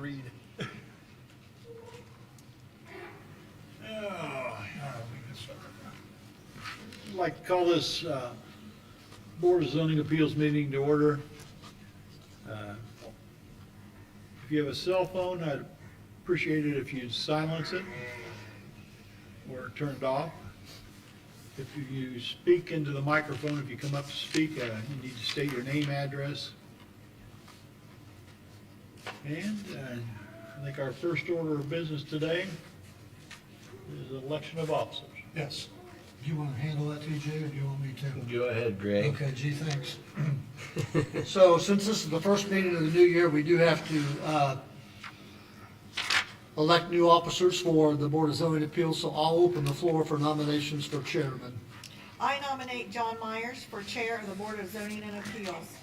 read. I'd like to call this Board of Zoning Appeals meeting to order. If you have a cell phone, I'd appreciate it if you'd silence it or turn it off. If you speak into the microphone, if you come up to speak, you need to state your name, address. And I think our first order of business today is election of officers. Yes. Do you want to handle that, TJ, or do you want me to? Go ahead, Greg. Okay, gee, thanks. So since this is the first meeting of the new year, we do have to elect new officers for the Board of Zoning Appeals, so I'll open the floor for nominations for chairman. I nominate John Myers for Chair of the Board of Zoning and Appeals.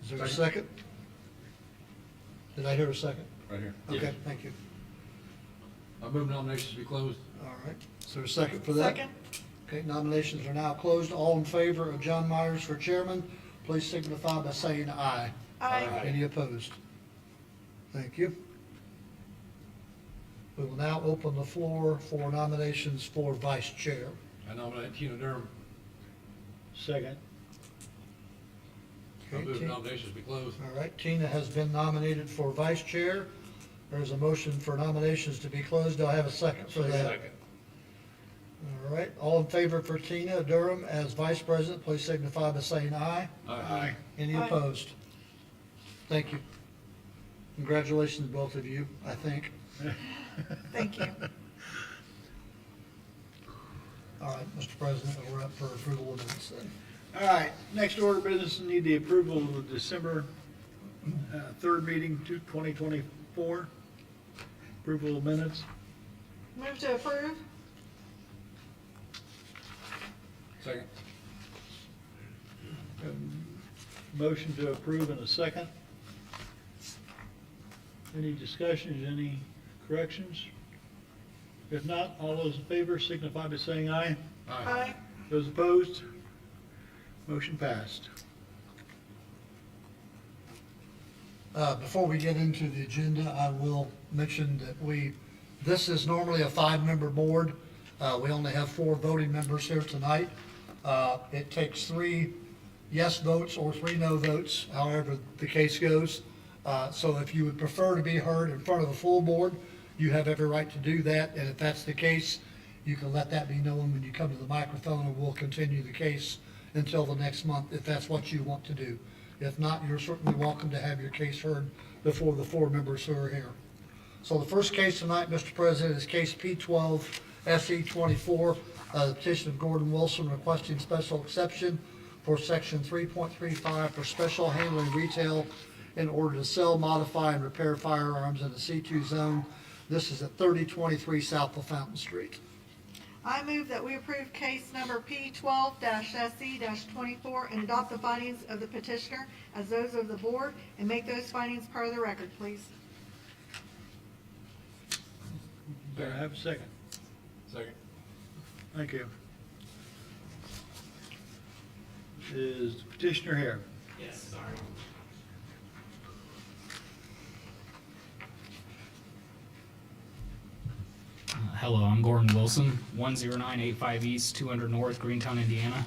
Is there a second? Did I hear a second? Right here. Okay, thank you. I move nominations to be closed. All right, is there a second for that? Second. Okay, nominations are now closed. All in favor of John Myers for chairman, please signify by saying aye. Aye. Any opposed? Thank you. We will now open the floor for nominations for vice chair. I nominate Tina Durham. Second. I Okay, move Tina- nominations be closed. All right, Tina has been nominated for vice chair. There's a motion for nominations to be closed. Do I have a second for that? Second. All right, all in favor for Tina Durham as vice president, please signify by saying aye. Aye. Any Aye. opposed? Thank you. Congratulations, both of you, I think. Thank you. All right, Mr. President, we're up for approval of minutes then. All right, next order of business, need the approval of the December 3rd meeting, 2024. Approval of minutes. Move to approve. Second. Motion to approve in a second. Any discussions, any corrections? If not, all those in favor signify by saying aye. Aye. Those opposed? Motion passed. Before we get into the agenda, I will mention that this is normally a 5-member board. We only have 4 voting members here tonight. It takes 3 yes votes or 3 no votes, however the case goes. So if you would prefer to be heard in front of a full board, you have every right to do that. And if that's the case, you can let that be known when you come to the microphone, and we'll continue the case until the next month if that's what you want to do. If not, you're certainly welcome to have your case heard before the 4 members who are here. So the first case tonight, Mr. President, is case P12 SE 24, the petition of Gordon Wilson requesting special exception for section 3.35 for special handling retail in order to sell, modify, and repair firearms in the C2 zone. This is at 3023 South of Fountain Street. I move that we approve case number P12-SE-24 and adopt the findings of the petitioner as those of the board and make those findings part of the record, please. Do I have a second? Second. Thank you. Is the petitioner here? Yes, sorry. Hello, I'm Gordon Wilson, 10985 East, 200 North, Greentown, Indiana.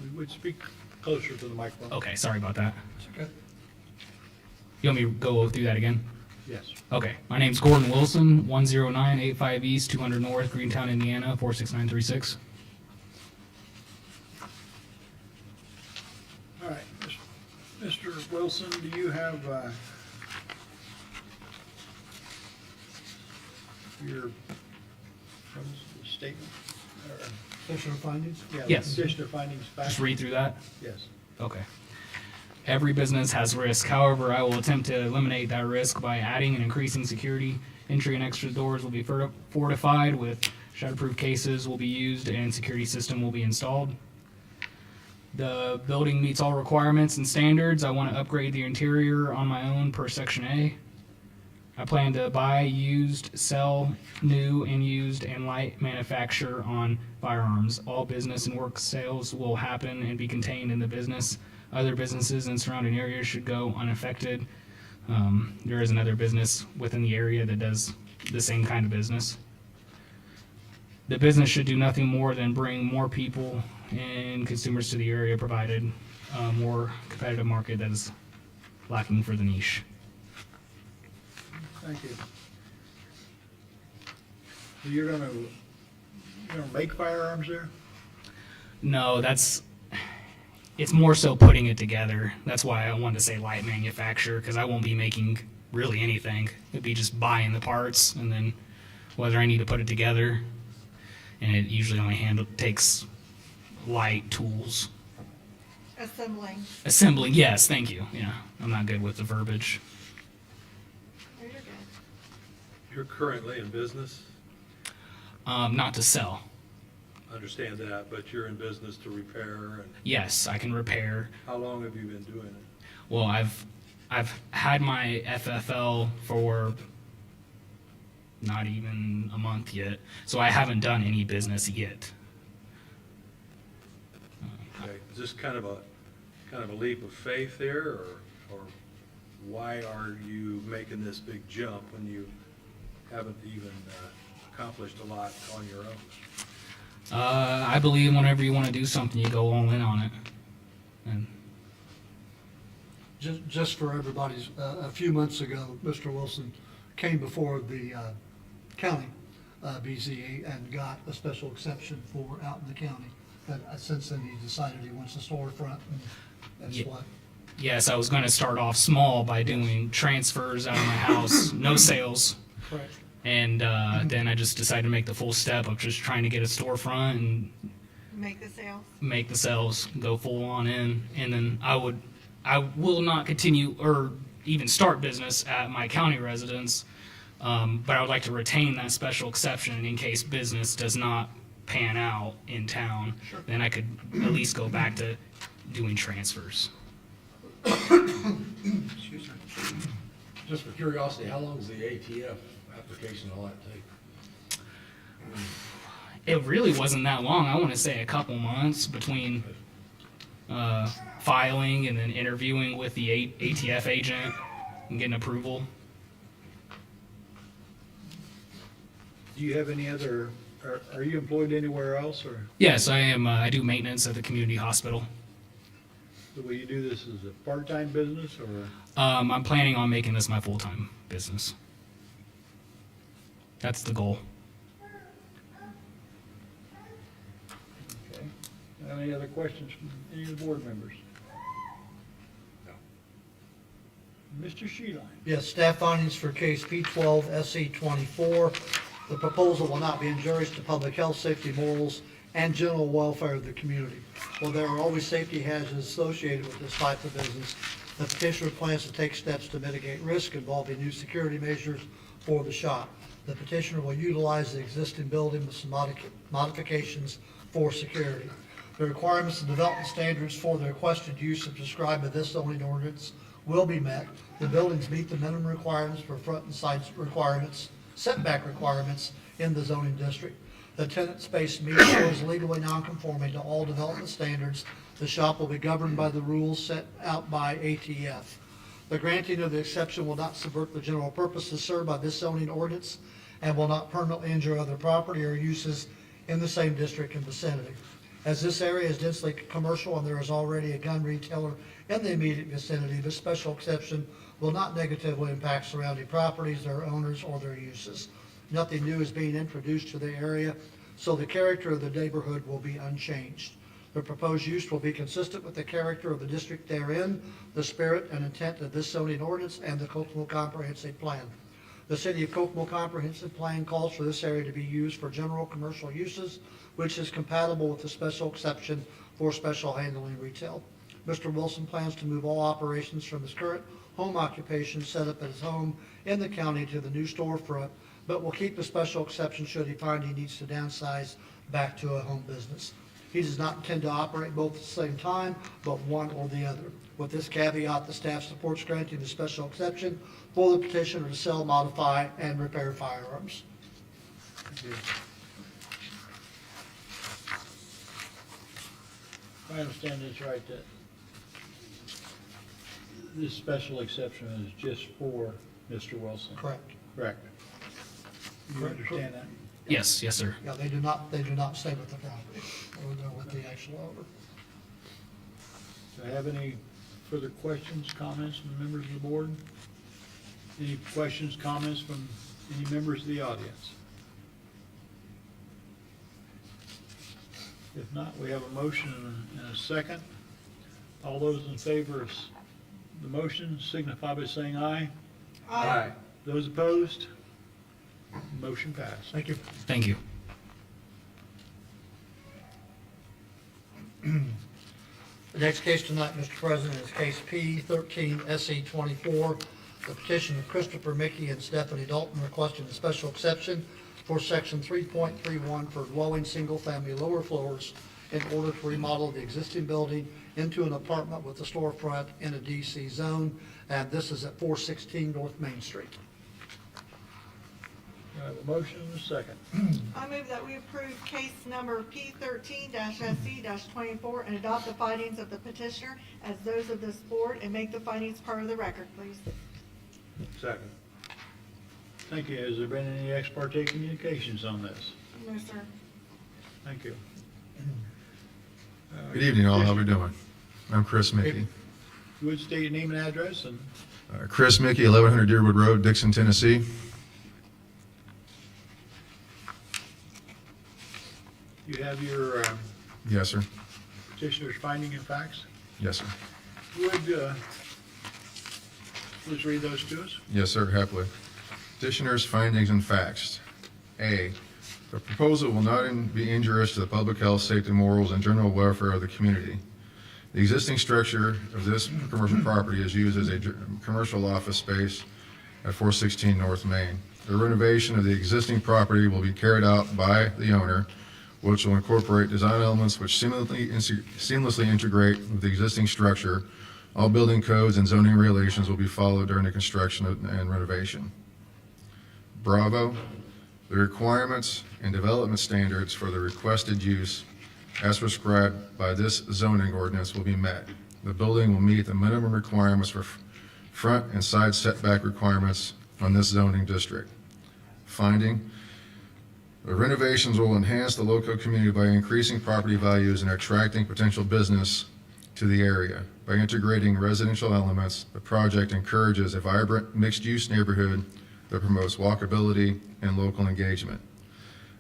We would speak closer to the microphone. Okay, sorry about that. Okay. You want me to go through that again? Yes. Okay, my name's Gordon Wilson, 10985 East, 200 North, Greentown, Indiana, 46936. All right, Mr. Wilson, do you have your what is the statement? Or, Petitioner findings? yeah, Yes. petitioner findings back? Just read through that? Yes. Okay. Every business has risk. However, I will attempt to eliminate that risk by adding and increasing security. Entry and exit doors will be fortified with shatterproof cases will be used and security system will be installed. The building meets all requirements and standards. I want to upgrade the interior on my own per Section A. I plan to buy used, sell new and used, and light manufacture on firearms. All business and work sales will happen and be contained in the business. Other businesses in surrounding areas should go unaffected. There is another business within the area that does the same kind of business. The business should do nothing more than bring more people and consumers to the area, provided a more competitive market that is lacking for the niche. Thank you. So you're gonna make firearms there? No, it's more so putting it together. That's why I wanted to say light manufacture, because I won't be making really anything. It'd be just buying the parts, and then whether I need to put it together. And it usually only takes light tools. Assembling. Assembling, yes, thank you. Yeah, I'm not good with the verbiage. Oh, you're good. You're currently in business, Not to sell. understand that, but you're in business to repair, and Yes, I can repair. how long have you been doing it? Well, I've had my FFL for not even a month yet, so I haven't done any business yet. Okay, is this kind of a leap of faith there, or why are you making this big jump when you haven't even accomplished a lot on your own? I believe whenever you want to do something, you go all in on it. And Just for everybody's, a few months ago, Mr. Wilson came before the county BZA and got a special exception for out in the county. But since then, he decided he wants a storefront, and that's Yeah. what. yes, I was going to start off small by doing transfers out of my house, no sales. Correct. And then I just decided to make the full step of just trying to get a storefront and Make the sales. make the sales, go full on in. And then I will not continue or even start business at my county residence, but I would like to retain that special exception in case business does not pan out in town. Sure. Then I could at least go back to doing transfers. Excuse me. Just for curiosity, how long does the ATF application and all that take? It really wasn't that long. I want to say a couple months between filing and then interviewing with the ATF agent and getting approval. Do you have any other, are you employed anywhere else, or Yes, I am. I do maintenance at the community hospital. will you do this as a part-time business, or? I'm planning on making this my full-time business. That's the goal. Okay. Any other questions from any of the board members? Mr. Sheeline? Yes, staff findings for case P12 SC 24. The proposal will not be injurious to public health, safety, morals, and general welfare of the community. While there are always safety hazards associated with this type of business, the petitioner plans to take steps to mitigate risk involving new security measures for the shop. The petitioner will utilize the existing building with some modifications for security. The requirements and development standards for the requested use as described by this zoning ordinance will be met. The buildings meet the minimum requirements for front and side requirements, setback requirements in the zoning district. The tenant space meets or is legally non-conforming to all development standards. The shop will be governed by the rules set out by ATF. The granting of the exception will not subvert the general purposes served by this zoning ordinance and will not permanently injure other property or uses in the same district and vicinity. As this area is densely commercial and there is already a gun retailer in the immediate vicinity, this special exception will not negatively impact surrounding properties, their owners, or their uses. Nothing new is being introduced to the area, so the character of the neighborhood will be unchanged. The proposed use will be consistent with the character of the district therein, the spirit and intent of this zoning ordinance, and the Kokomo Comprehensive Plan. The City of Kokomo Comprehensive Plan calls for this area to be used for general commercial uses, which is compatible with the special exception for special handling retail. Mr. Wilson plans to move all operations from his current home occupation set up at his home in the county to the new storefront, but will keep the special exception should he find he needs to downsize back to a home business. He does not intend to operate both at the same time, but one or the other. With this caveat, the staff supports granting the special exception for the petitioner to sell, modify, and repair firearms. Thank you. If I understand this right, that this special exception is just for Mr. Wilson? Correct. Correct. You Correct. understand that? Yes, yes, sir. Yeah, they do not stay with the property. We'll go with the actual owner. Do I have any further questions, comments from the members of the board? Any questions, comments from any members of the audience? If not, we have a motion and a second. All those in favor of the motion signify by saying aye. Aye. Those opposed? Motion passed. Thank you. Thank you. The next case tonight, Mr. President, is case P 13 SE 24. The petition of Christopher Mickey and Stephanie Dalton requesting a special exception for section 3.31 for dwelling single-family lower floors in order to remodel the existing building into an apartment with a storefront in a DC zone, and this is at 416 North Main Street. Do I have a motion and a second? I move that we approve case number P13-SC-24 and adopt the findings of the petitioner as those of this board and make the findings part of the record, please. Second. Thank you. Has there been any ex parte communications on this? No, sir. Thank you. Good evening, all. How we doing? I'm Chris Mickey. You would state your name and address, and Chris Mickey, 1100 Deerwood Road, Dixon, Tennessee. you have your Yes, sir. petitioner's finding and facts. Yes, sir. Would please read those to us? Yes, sir, happily. Petitioner's findings and facts. A, the proposal will not be injurious to the public health, safety, morals, and general welfare of the community. The existing structure of this commercial property is used as a commercial office space at 416 North Main. The renovation of the existing property will be carried out by the owner, which will incorporate design elements which seamlessly integrate with the existing structure. All building codes and zoning regulations will be followed during the construction and renovation. Bravo, the requirements and development standards for the requested use as prescribed by this zoning ordinance will be met. The building will meet the minimum requirements for front and side setback requirements on this zoning district. Finding, the renovations will enhance the local community by increasing property values and attracting potential business to the area. By integrating residential elements, the project encourages a vibrant mixed-use neighborhood that promotes walkability and local engagement.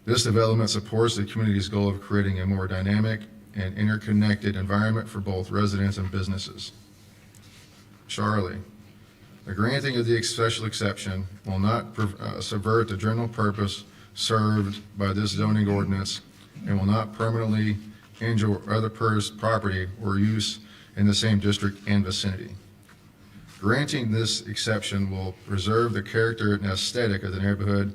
This development supports the community's goal of creating a more dynamic and interconnected environment for both residents and businesses. Charlie, the granting of the special exception will not subvert the general purpose served by this zoning ordinance and will not permanently injure other property or use in the same district and vicinity. Granting this exception will preserve the character and aesthetic of the neighborhood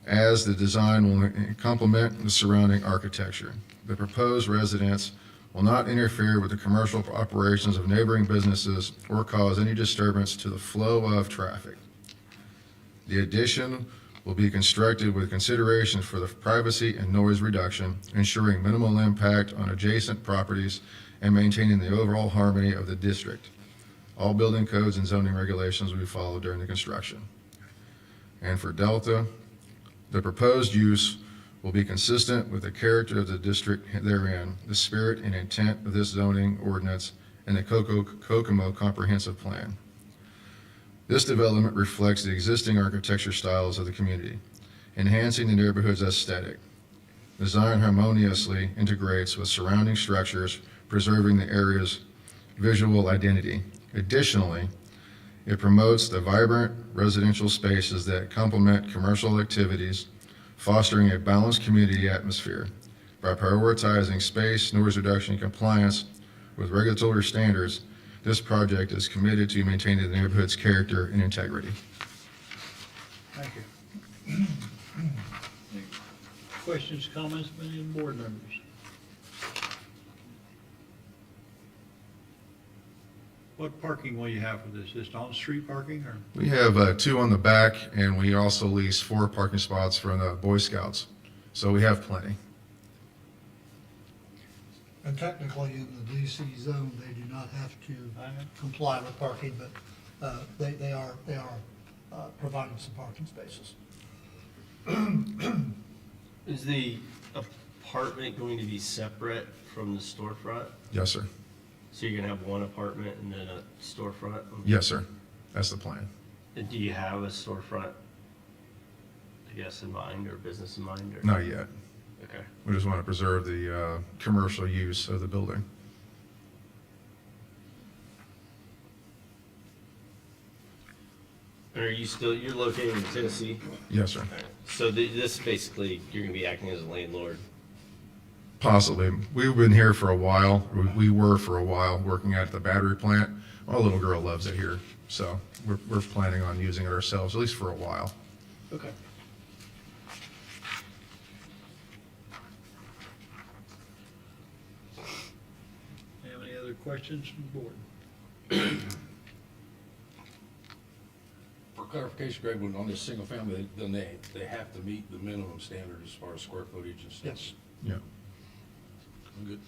as the design will complement the surrounding architecture. The proposed residence will not interfere with the commercial operations of neighboring businesses or cause any disturbance to the flow of traffic. The addition will be constructed with consideration for the privacy and noise reduction, ensuring minimal impact on adjacent properties and maintaining the overall harmony of the district. All building codes and zoning regulations will be followed during the construction. And for Delta, the proposed use will be consistent with the character of the district therein, the spirit and intent of this zoning ordinance, and the Kokomo Comprehensive Plan. This development reflects the existing architecture styles of the community, enhancing the neighborhood's aesthetic. Design harmoniously integrates with surrounding structures, preserving the area's visual identity. Additionally, it promotes the vibrant residential spaces that complement commercial activities, fostering a balanced community atmosphere. By prioritizing space, noise reduction, and compliance with regulatory standards, this project is committed to maintaining the neighborhood's character and integrity. Thank you. Questions, comments from any of the board members? What parking will you have for this? Just on-street parking or? We have 2 on the back, and we also lease 4 parking spots for the Boy Scouts, so we have plenty. And technically, in the DC zone, they do not have to I know. comply with parking, but they are providing some parking spaces. Is the apartment going to be separate from the storefront? Yes, sir. So you're gonna have one apartment and then a storefront? Yes, sir. That's the plan. And do you have a storefront, I guess, in mind, or business in mind, or? Not yet. Okay. We just want to preserve the commercial use of the building. And are you still, you're located in Tennessee? Yes, sir. Alright. So this basically, you're gonna be acting as a landlord? Possibly. We've been here for a while. We were for a while working at the battery plant. Our little girl loves it here, so we're planning on using it ourselves, at least for a while. Okay. Have any other questions from the board? For clarification, Greg, when on this single family, then they have to meet the minimum standard as far as square footage and stuff? Yes. Yeah. I'm good.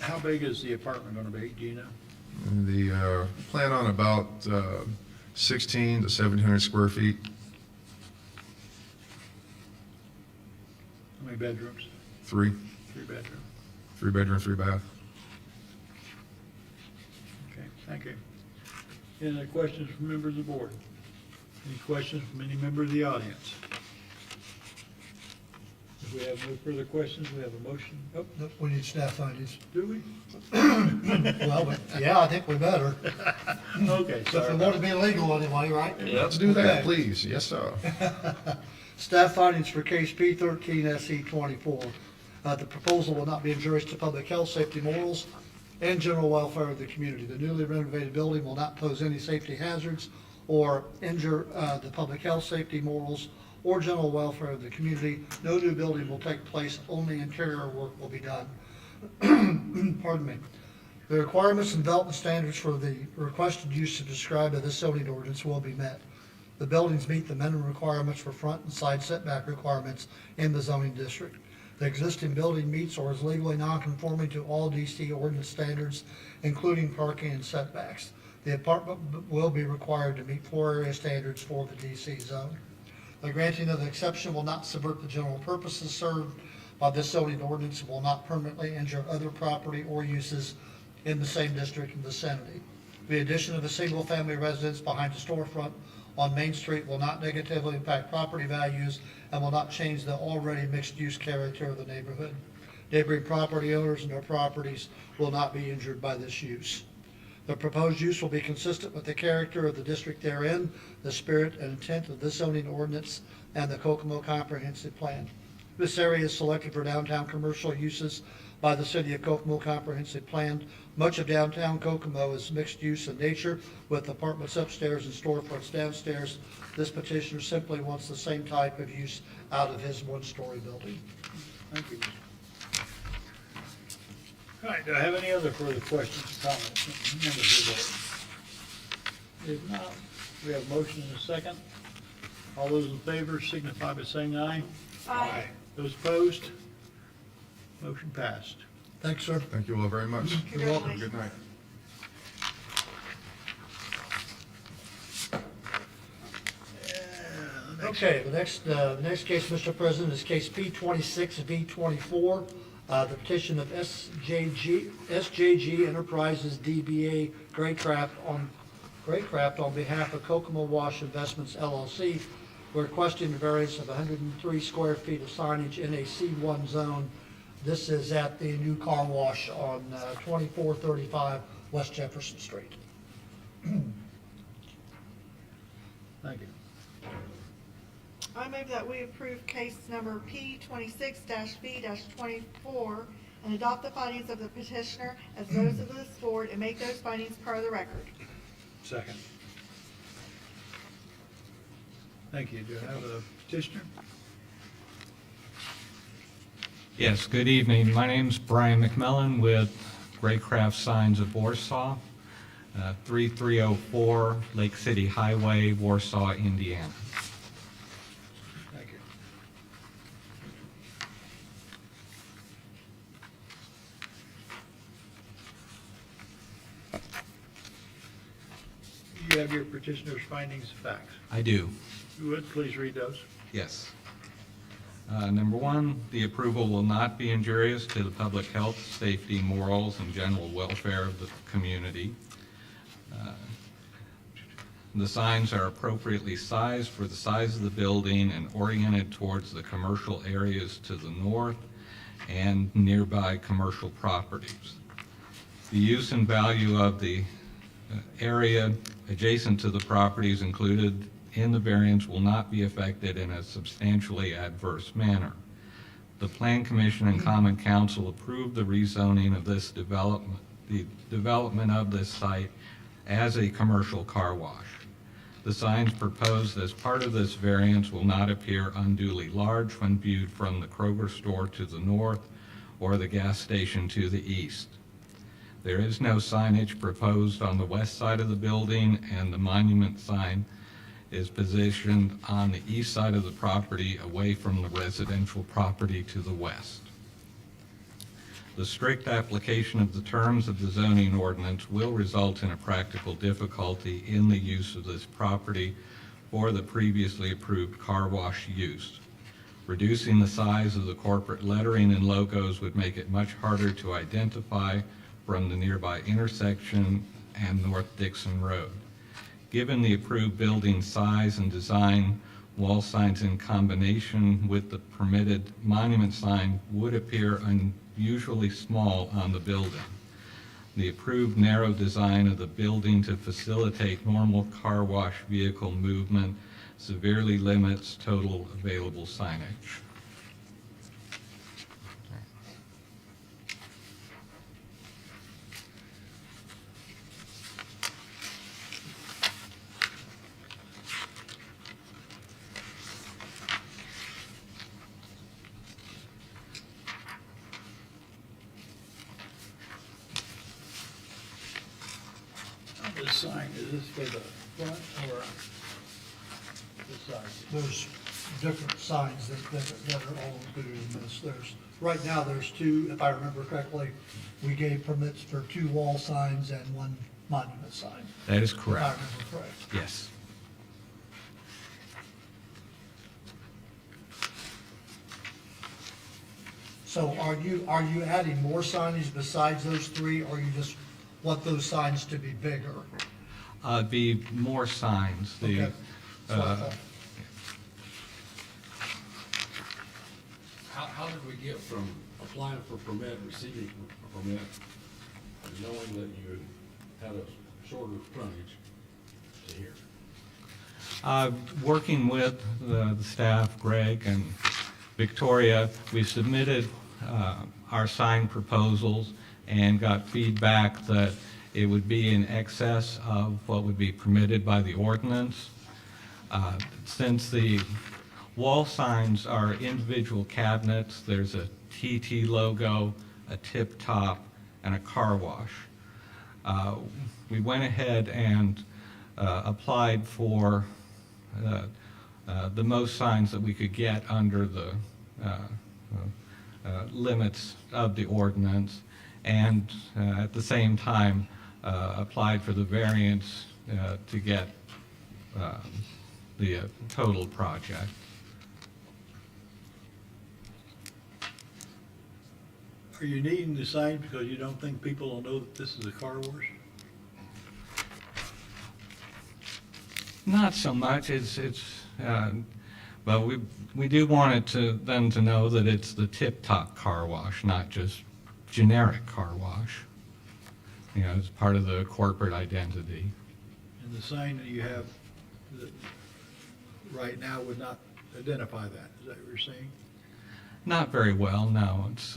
How big is the apartment gonna be, do you know? And the plan on about 16 to 1,700 square feet. How many bedrooms? 3 Three bedroom. bedroom, 3 bath. Okay, thank you. Any other questions from members of the board? Any questions from any member of the audience? If we have no further questions, we have a motion. Oh, Nope, we need staff findings. do we? Well, yeah, I think we better. Okay, If sorry. we want to be legal anyway, right? Let's do that, Okay. please. Yes, sir. Staff findings for case P 13 SE 24. The proposal will not be injurious to public health, safety, morals, and general welfare of the community. The newly renovated building will not pose any safety hazards or injure the public health, safety, morals, or general welfare of the community. No new building will take place, only interior work will be done. Pardon me. The requirements and development standards for the requested use to describe in this zoning ordinance will be met. The buildings meet the minimum requirements for front and side setback requirements in the zoning district. The existing building meets or is legally non-conforming to all DC ordinance standards, including parking and setbacks. The apartment will be required to meet floor area standards for the DC zone. The granting of the exception will not subvert the general purposes served by this zoning ordinance and will not permanently injure other property or uses in the same district and vicinity. The addition of a single-family residence behind a storefront on Main Street will not negatively impact property values and will not change the already mixed-use character of the neighborhood. Neighboring property owners and their properties will not be injured by this use. The proposed use will be consistent with the character of the district therein, the spirit and intent of this zoning ordinance, and the Kokomo Comprehensive Plan. This area is selected for downtown commercial uses by the City of Kokomo Comprehensive Plan. Much of downtown Kokomo is mixed use in nature with apartments upstairs and storefronts downstairs. This petitioner simply wants the same type of use out of his one-story building. Thank you. All right, do I have any other further questions or comments from members of the board? If not, we have a motion and a second. All those in favor signify by saying aye. Aye. Those opposed? Motion passed. Thanks, sir. Thank you all very much. You're welcome. Good night. Okay, the next case, Mr. President, is case P 26V24. The petition of SJG Enterprises DBA Graycraft on behalf of Kokomo Wash Investments LLC. We're requesting a variance of 103 square feet of signage in a C1 zone. This is at the new car wash on 2435 West Jefferson Street. Thank you. I move that we approve case number P 26-V-24 and adopt the findings of the petitioner as those of this board and make those findings part of the record. Second. Thank you. Do I have a petitioner? Yes, good evening. My name's Brian McMillan with Graycraft Signs of Warsaw, 3304 Lake City Highway, Warsaw, Indiana. Thank you. have your petitioner's findings and facts? I do. If you would, please read those. Yes. Number one, the approval will not be injurious to the public health, safety, morals, and general welfare of the community. The signs are appropriately sized for the size of the building and oriented towards the commercial areas to the north and nearby commercial properties. The use and value of the area adjacent to the properties included in the variance will not be affected in a substantially adverse manner. The Plan Commission and Common Council approved the rezoning of this development, the development of this site as a commercial car wash. The signs proposed as part of this variance will not appear unduly large when viewed from the Kroger store to the north or the gas station to the east. There is no signage proposed on the west side of the building, and the monument sign is positioned on the east side of the property away from the residential property to the west. The strict application of the terms of the zoning ordinance will result in a practical difficulty in the use of this property for the previously approved car wash use. Reducing the size of the corporate lettering and logos would make it much harder to identify from the nearby intersection and North Dixon Road. Given the approved building size and design, wall signs in combination with the permitted monument sign would appear unusually small on the building. The approved narrow design of the building to facilitate normal car wash vehicle movement severely limits total available signage. This sign, is this for the front or the side? There's different signs that are all included in this. Right now, there's two, if I remember correctly, we gave permits for 2 wall signs and 1 monument sign. That is If I correct. remember correct. Yes. So are you adding more signage besides those 3, or you just want those signs to be bigger? Be more signs. The, Okay. So I thought- How did we get from applying for permit, receiving a permit, and knowing that you had a shorter frontage to here? Working with the staff, Greg and Victoria, we submitted our sign proposals and got feedback that it would be in excess of what would be permitted by the ordinance. Since the wall signs are individual cabinets, there's a TT logo, a tip top, and a car wash. We went ahead and applied for the most signs that we could get under the limits of the ordinance, and at the same time applied for the variance to get the total project. Are you needing the sign because you don't think people will know that this is a car wash? Not so much, but we do want it to, them to know that it's the tip-top car wash, not just generic car wash. You know, it's part of the corporate identity. And the sign that you have that right now would not identify that, is that what you're saying? Not very well, no. It's,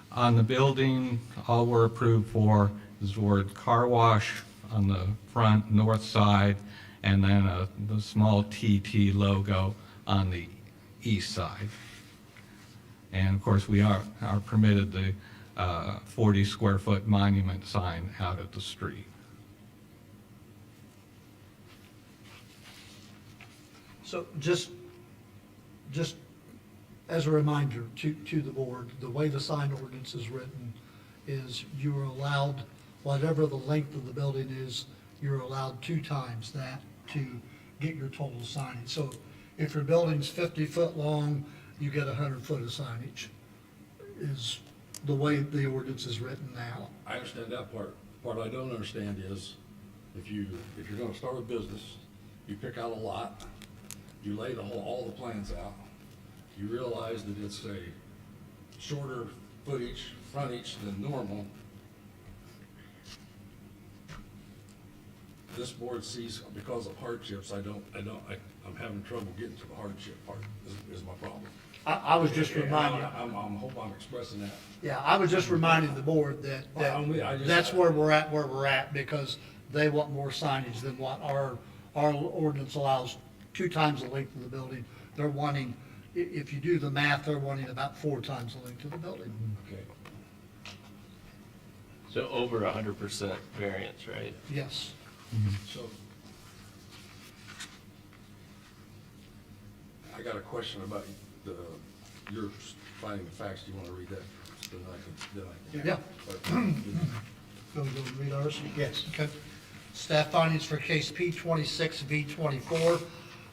on the building, all we're approved for is the word car wash on the front north side, and then the small TT logo on the east side. And of course, we are permitted the 40 square foot monument sign out at the street. So just as a reminder to the board, the way the sign ordinance is written is you are allowed, whatever the length of the building is, you're allowed 2 times that to get your total signage. So if your building's 50 foot long, you get 100 foot of signage, is the way the ordinance is written now. I understand that part. The part I don't understand is, if you're gonna start a business, you pick out a lot, you lay all the plans out, you realize that it's a shorter frontage than normal. This board sees, because of hardships, I'm having trouble getting to the hardship part, is my problem. I was just reminding, Hope I'm expressing that. yeah, I was just reminding the board that that's where we're at, because they want more signage than what our ordinance allows, 2 times the length of the building. They're wanting, if you do the math, they're wanting about 4 times the length of the building. Okay. So over 100% variance, right? Yes. So, I got a question about your finding the facts. Do you want to read that? Then I can. Yeah. But, Go and read ours? Yes. Okay. Staff findings for case P26V24.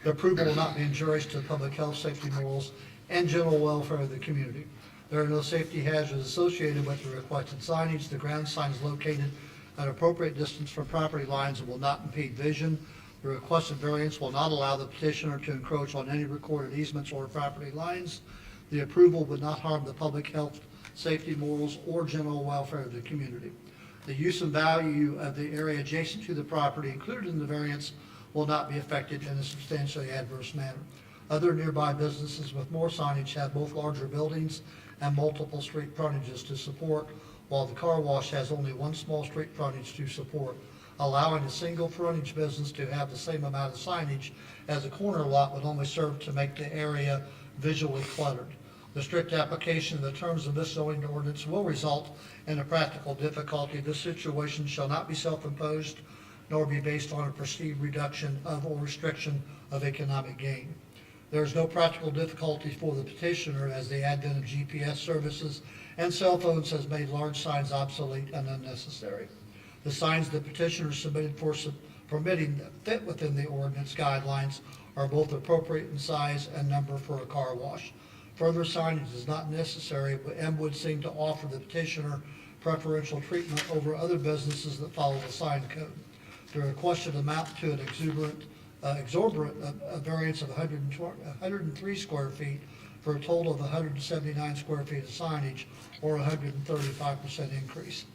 The approval will not be injurious to the public health, safety, morals, and general welfare of the community. There are no safety hazards associated with the requested signage. The ground sign is located at appropriate distance from property lines and will not impede vision. The requested variance will not allow the petitioner to encroach on any recorded easements or property lines. The approval would not harm the public health, safety, morals, or general welfare of the community. The use and value of the area adjacent to the property included in the variance will not be affected in a substantially adverse manner. Other nearby businesses with more signage have both larger buildings and multiple street frontages to support, while the car wash has only one small street frontage to support. Allowing a single frontage business to have the same amount of signage as a corner lot would only serve to make the area visually cluttered. The strict application of the terms of this zoning ordinance will result in a practical difficulty. This situation shall not be self-imposed, nor be based on a perceived reduction of or restriction of economic gain. There is no practical difficulty for the petitioner, as the advent of GPS services and cell phones has made large signs obsolete and unnecessary. The signs the petitioner submitted for permitting that fit within the ordinance guidelines are both appropriate in size and number for a car wash. Further signage is not necessary and would seem to offer the petitioner preferential treatment over other businesses that follow the sign code. The requested amount to an exorbitant variance of 103 square feet for a total of 179 square feet of signage, or 135% increase.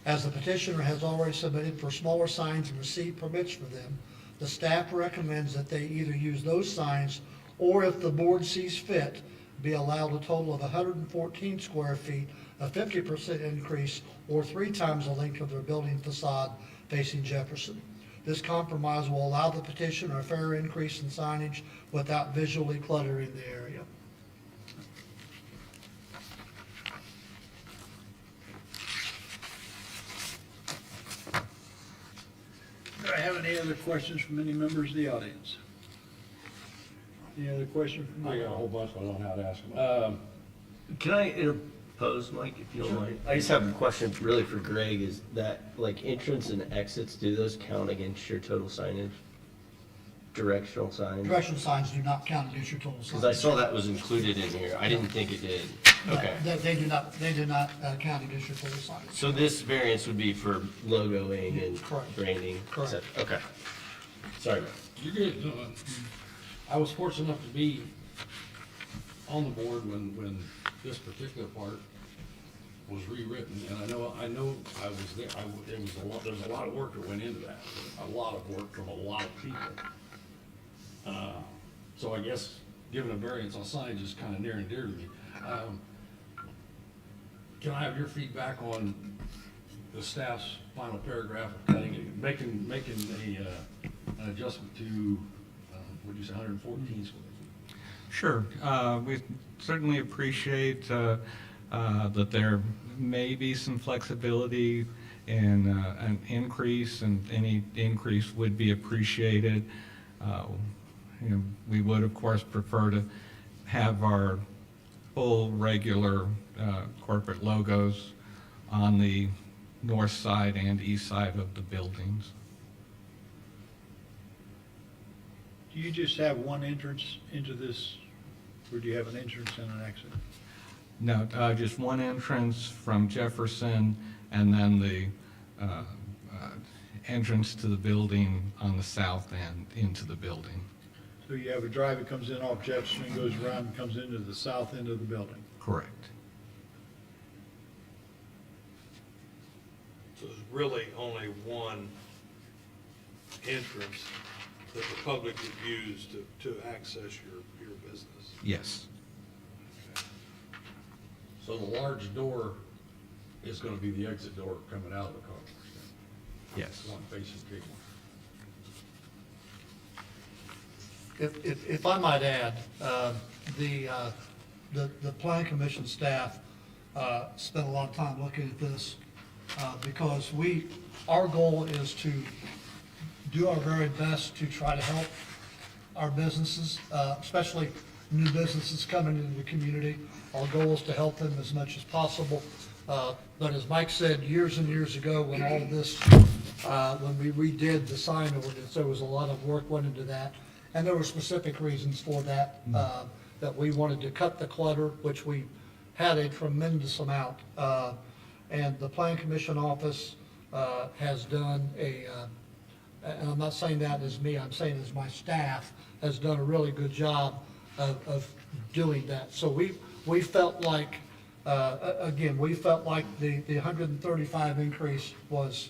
As the petitioner has already submitted for smaller signs and received permits for them, the staff recommends that they either use those signs, or if the board sees fit, be allowed a total of 114 square feet, a 50% increase, or 3 times the length of their building facade facing Jefferson. This compromise will allow the petitioner a fair increase in signage without visually cluttering the area. Do I have any other questions from any members of the audience? Any other questions from I the got a whole bunch, but I don't know how to ask them. Can I interpose, Mike, if you don't mind? I just have a question really for Greg, is that like entrance and exits, do those count against your total signage? Directional signs? Directional signs do not count against your total signage. Because I saw that was included in here. I didn't think it did. Okay. They do not count against your total signage. So this variance would be for logoing and Correct. branding? Correct. Okay. Sorry. You're good. I was fortunate enough to be on the board when this particular part was rewritten, and I know I was there. It was there's a lot of work that went into that. A lot of work from a lot of people. So I guess giving a variance on signage is kind of near and dear to me. Can I have your feedback on the staff's final paragraph of cutting it, making an adjustment to, what'd you say, 114 square feet? Sure. We certainly appreciate that there may be some flexibility in an increase, and any increase would be appreciated. We would, of course, prefer to have our full regular corporate logos on the north side and east side of the buildings. Do you just have one entrance into this, or do you have an entrance and an exit? No, just one entrance from Jefferson, and then the entrance to the building on the south end into the building. So you have a drive that comes in off Jefferson, goes around and comes into the south end of the building. Correct. So there's really only one entrance that the public would use to access your business. Yes. So the large door is gonna be the exit door coming out of the car wash then? Yes. One facing Kmart. If I might add, the plan commission staff spent a lot of time looking at this because our goal is to do our very best to try to help our businesses, especially new businesses coming into the community. Our goal is to help them as much as possible. But as Mike said, years and years ago, when all of this, when we redid the sign ordinance, there was a lot of work went into that. And there were specific reasons for that, that we wanted to cut the clutter, which we had a tremendous amount. And the Plan Commission office has done and I'm not saying that as me, I'm saying as my staff, has done a really good job of doing that. So we felt like, again, we felt like the 135 increase was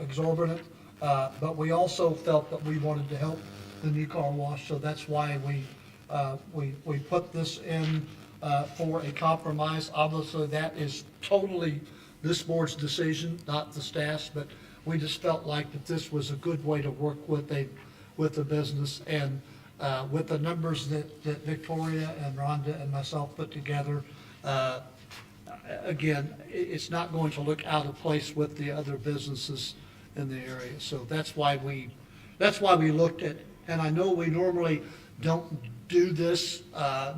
exorbitant, but we also felt that we wanted to help the new car wash, so that's why we put this in for a compromise. Obviously, that is totally this board's decision, not the staff's, but we just felt like that this was a good way to work with the business, and with the numbers that Victoria and Rhonda and myself put together, again, it's not going to look out of place with the other businesses in the area. So that's why we looked at, and I know we normally don't do this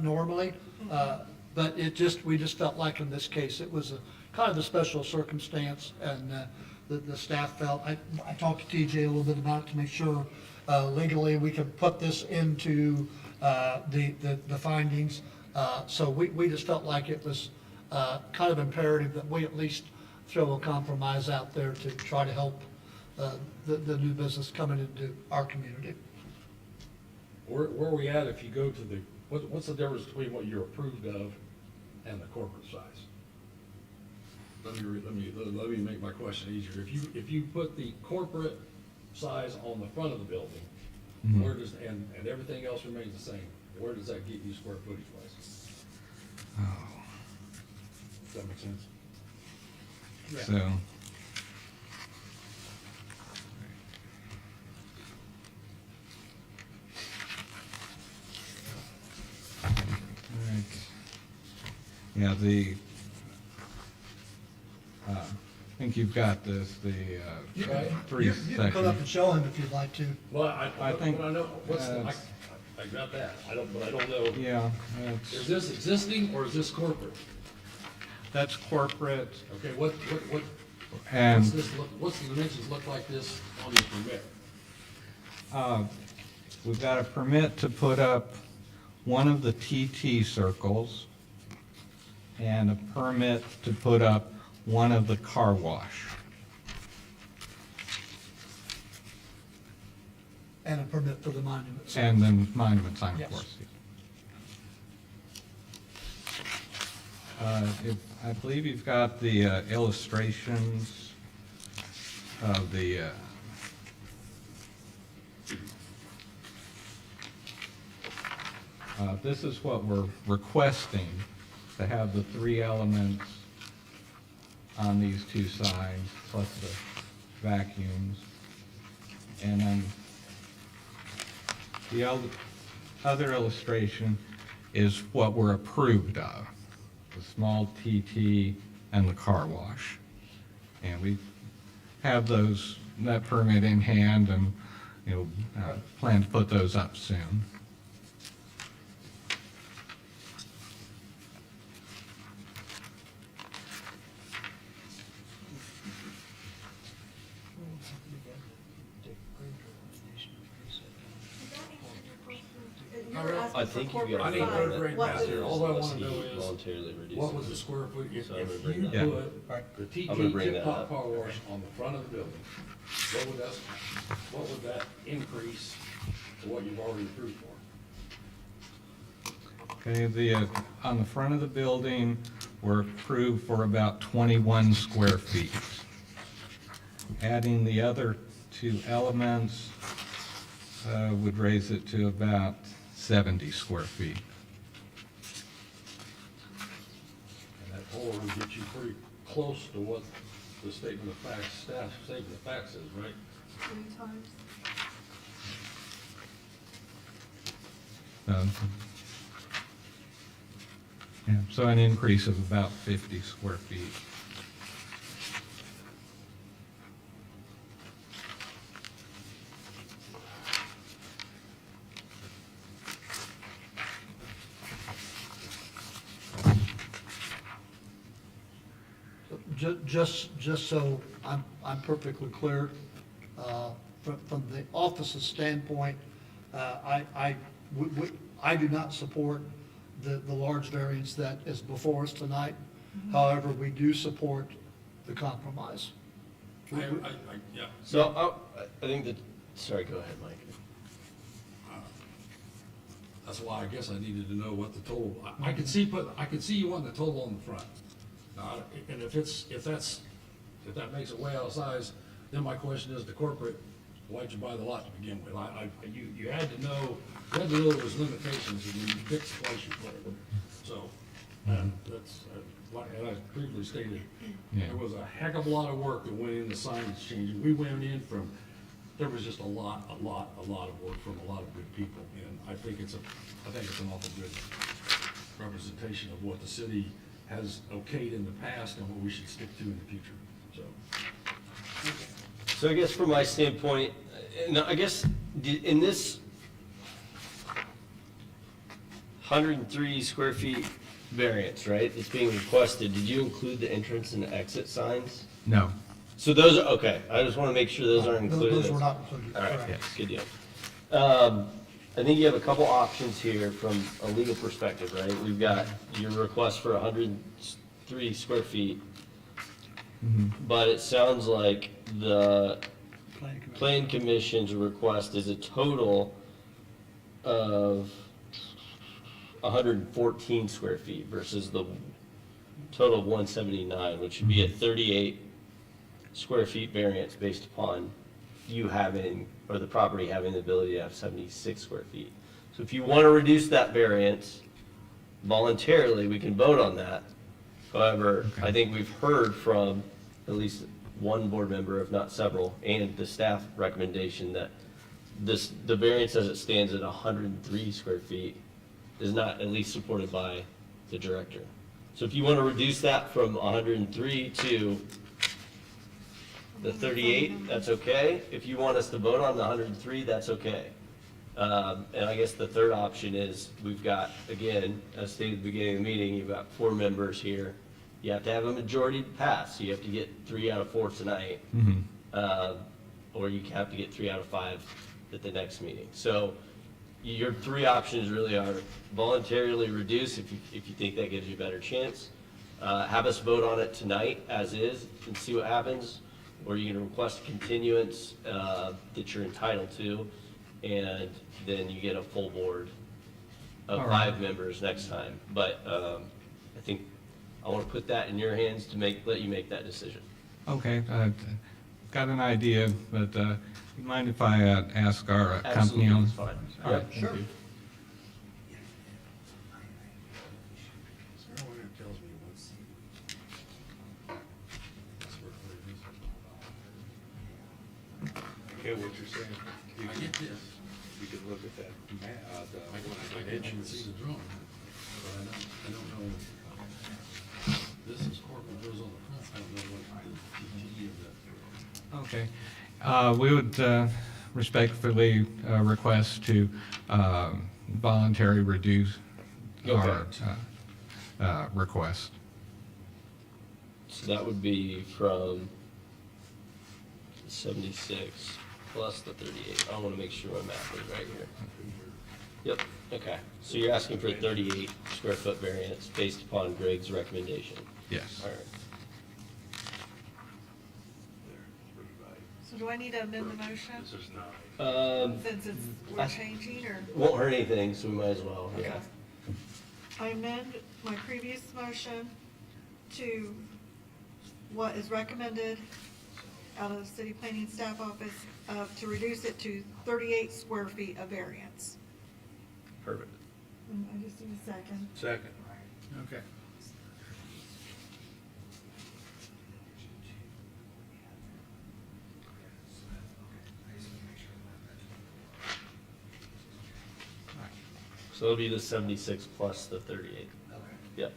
normally, but we just felt like in this case, it was a kind of a special circumstance, and the staff felt, I talked to TJ a little bit about it to make sure legally we could put this into the findings. So we just felt like it was kind of imperative that we at least throw a compromise out there to try to help the new business coming into our community. Where are we at if you go to what's the difference between what you're approved of and the corporate size? Let me make my question easier. If you put the corporate size on the front of the building, where does, and everything else remains the same, where does that get you square footage wise? Does that make sense? So, yeah, I think you've got this, You three you can come up sections. and show him if you'd like to. Well, I think, I know, I got that, but I don't know. Yeah, Is this existing or is this corporate? that's corporate, Okay, what's and what's the dimensions look like this on your permit? we've got a permit to put up one of the TT circles and a permit to put up one of the car wash. And a permit for the monument. And then monument sign, of Yes. course. I believe you've got the illustrations of the, this is what we're requesting, to have the three elements on these two signs, plus the vacuums. And then the other illustration is what we're approved of, the small TT and the car wash. And we have that permit in hand, and, plan to put those up soon. asking I for think you corporate got- I didn't go to size. great What mass would- here. All I Unless wanna he know is, voluntarily reduces what was it. the square foot, if So I'm gonna if bring you that put up. the I'm gonna TK bring Tip that Top up. Car Wash on the front of the building, what would that increase to what you've already approved for? Okay, on the front of the building, we're approved for about 21 square feet. Adding the other two elements would raise it to about 70 square feet. And that total would get you pretty close to what the statement of facts, staff statement of facts is, right? 3 times. Yeah, so an increase of about 50 square feet. Just so I'm perfectly clear, from the office's standpoint, I do not support the large variance that is before us tonight. However, we do support the compromise. Yeah. So I think that, sorry, go ahead, Mike. That's why I guess I needed to know what the total, I could see you wanting the total on the front. Now, and if that makes it way out of size, then my question is the corporate, why'd you buy the lot to begin with? You had to know there was limitations when you picked the place you put it. So, that's, and I previously stated, Yeah. there was a heck of a lot of work that went into signage changing. We went in from, there was just a lot of work from a lot of good people. And I think it's an awful good representation of what the city has okayed in the past and what we should stick to in the future, so. So I guess from my standpoint, and I guess in this 103 square feet variance, right, it's being requested, did you include the entrance and exit signs? No. So those are, okay, I just want to make sure those are included. Those were not included, All right, correct. good deal. I think you have a couple options here from a legal perspective, right? We've got your request for 103 square feet, but it sounds like the Plan Commission's request is a total of 114 square feet versus the total of 179, which would be a 38 square feet variance based upon you having, or the property having the ability to have 76 square feet. So if you want to reduce that variance voluntarily, we can vote on that. However, I think we've heard from at least one board member, if not several, and the staff recommendation that the variance as it stands at 103 square feet is not at least supported by the director. So if you want to reduce that from 103 to the 38, that's okay. If you want us to vote on the 103, that's okay. And I guess the third option is, we've got, again, as stated at the beginning of the meeting, you've got 4 members here. You have to have a majority to pass, so you have to get 3 out of 4 tonight. Or you have to get 3 out of 5 at the next meeting. So your 3 options really are voluntarily reduce if you think that gives you a better chance. Have us vote on it tonight as is and see what happens. Or you can request a continuance that you're entitled to, and then you get a full board of All right. 5 members next time. But I think I want to put that in your hands to let you make that decision. Okay, got an idea, but you mind if I ask our company Absolutely, on? it's fine. All right, Yeah, thank you. Okay, what you're saying, you I get this. could look at that I can see the drawing, but I don't know. This is corporate goes on the front, I don't know what the TTE of that. Okay. We would respectfully request to voluntarily reduce our request. So that would be from 76 plus the 38. I want to make sure my math is right here. Yep. Okay, so you're asking for a 38 square foot variance based upon Greg's recommendation? Yes. All right. So do I need to amend the motion This is not. since we're changing, or? Won't hurt anything, so we might as well, yeah. Okay. I amend my previous motion to what is recommended out of the city planning staff office, to reduce it to 38 square feet of variance. Perfect. I just need a second. Second. Okay. So it'll be the 76 plus the 38. Yep.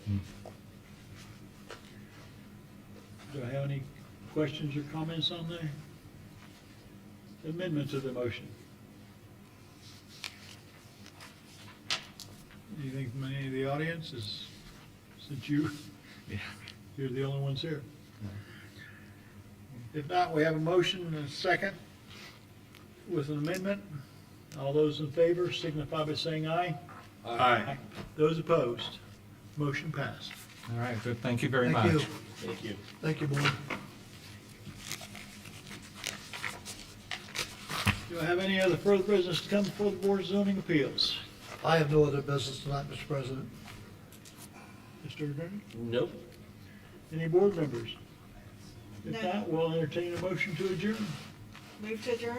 Do I have any questions or comments on the amendment to the motion? Anything from any of the audience, since you're the only ones here? If not, we have a motion and a second with an amendment. All those in favor signify by saying aye. Aye. Those opposed, motion passed. All right, good, thank you very much. Thank you. Thank you. Thank you, board. Do I have any other further business to come before the Board of Zoning Appeals? I have no other business tonight, Mr. President. Mr. Attorney? Nope. Any board members? If No. not, we'll entertain a motion to adjourn. Move to adjourn?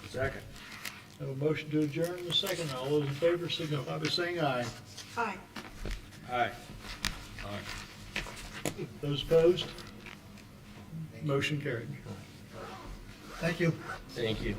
Second. Have a motion to adjourn in a second. All those in favor signify by saying aye. Aye. Aye. Those opposed? Motion carried. Thank you. Thank you.